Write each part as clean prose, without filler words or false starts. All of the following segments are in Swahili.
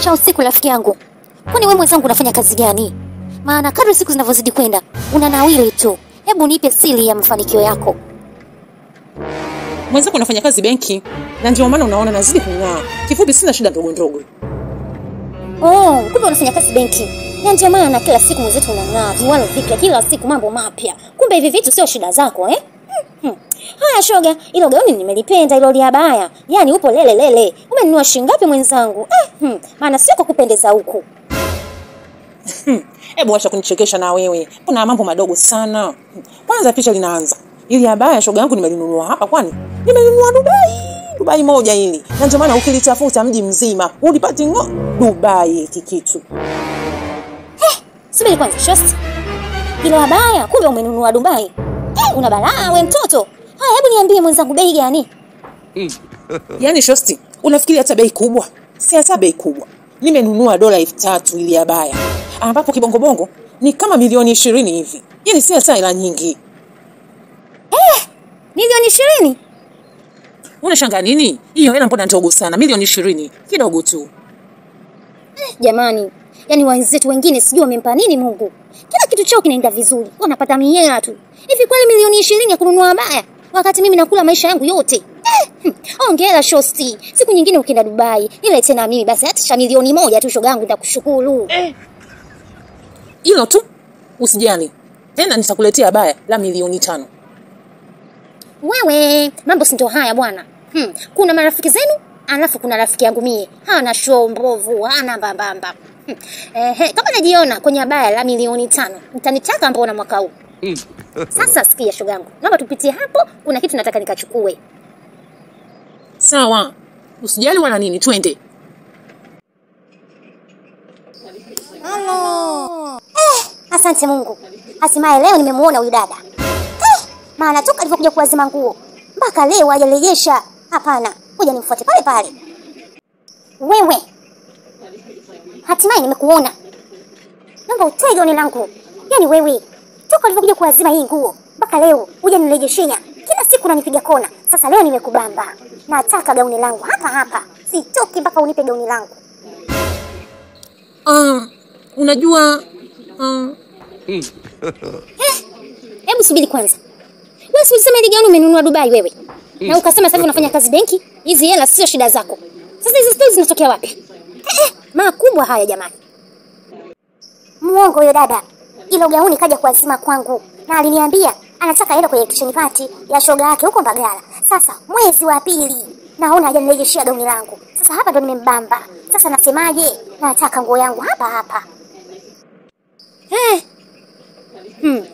Cha usiku rafiki yangu. Kwani wewe mwenzangu unafanya kazi gani? Maana kadri siku zinavyozidi kwenda, unanawili tu. Hebu nipe siri ya mafanikio yako. Mwenzangu unafanya kazi benki, na ndio maana unaona nazidi kung'aa. Kifupi sina shida ndogo ndogo. Oh, kumbe unafanya kazi benki. Na ndio maana kila siku mwenzetu unang'aa, viwalo vipya kila siku, mambo mapya. Kumbe hivi vitu sio shida zako, eh? Haya shoga, ilo gauni nimelipenda, ilo liabaya. Yaani upo lele lele. Umenunua shilingi ngapi mwenzangu? Maana sio kwa kupendeza huku. Hebu acha kunichekesha na wewe. Kuna mambo madogo sana. Kwanza picha linaanza. Ili abaya shoga yangu nimelinunua hapa kwani? Nimelinunua Dubai moja hili. Na ndio maana ukilitafuta mji mzima, ulipati Dubai hiki kitu. Subiri kwanza, shosti. Ilo abaya kumbe umenunua Dubai. Una balaa wewe mtoto. Haya, hebu niambie mwenzangu bei gani? Yaani shosti, unafikiri hata bei kubwa? Si hata bei kubwa. Nimenunua $3,000 ili abaya. Ambapo kibongobongo ni kama milioni 20 hivi. Yaani si hata hela nyingi. Milioni 20? Unashangaa nini? Hiyo hela mbona ndogo sana? Milioni 20 kidogo tu. Jamani, yaani wenzetu wengine sijui wamempa nini Mungu. Kila kitu chao kinaenda vizuri. Wanapata mihela tu. Hivi kweli milioni 20 ya kununua abaya? Wakati mimi nakula maisha yangu yote. Ongera shosti. Siku nyingine ukienda Dubai, ile tena mimi basi hata milioni 1 tu shoga yangu nitakushukuru. Hilo tu. Usijali. Tena nitakuletea abaya la milioni 5. Wewe, mambo si ndio haya bwana. Kuna marafiki zenu, alafu kuna rafiki yangu mie. Hana show mbovu, hana mbambamba. Kama najiona kwenye abaya la milioni 5, mtanitaka mbona mwaka huu? Sasa sikia shoga yangu. Naomba tupitie hapo, kuna kitu nataka nikachukue. Sawa. Usijali wala nini, twende. Halo. Asante Mungu. Hatimaye leo nimemuona huyu dada. Maana toka alivyokuja kuazima nguo mpaka leo hajarejesha. Hapana, ngoja nimfuate pale pale. Wewe. Hatimaye nimekuona. Naomba utoe gauni langu. Yaani wewe, toka alivyokuja kuazima hii nguo mpaka leo hujanirejeshea. Kila siku unanipiga kona. Sasa leo nimekubamba. Nataka gauni langu hapa hapa. Sitoki mpaka unipe gauni langu. Unajua Hebu subiri kwanza. Wewe si ulisema ile gauni umenunua Dubai wewe? Na ukasema sasa unafanya kazi benki? Hizi hela sio shida zako. Sasa hizi stories zinatokea wapi? Makubwa haya jamani. Muongo huyo dada. Ile gauni kaja kuazima kwangu na aliniambia anataka aende kwenye kitchen party ya shoga yake huko Mbagala. Sasa mwezi wa pili naona hajanirejeshia gauni langu. Sasa hapa ndo nimembamba. Sasa nasemaje? Nataka nguo yangu hapa hapa.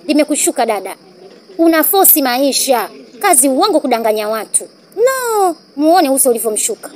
Limekushuka dada. Una force maisha. Kazi uongo kudanganya watu. No, muone uso ulivyomshuka.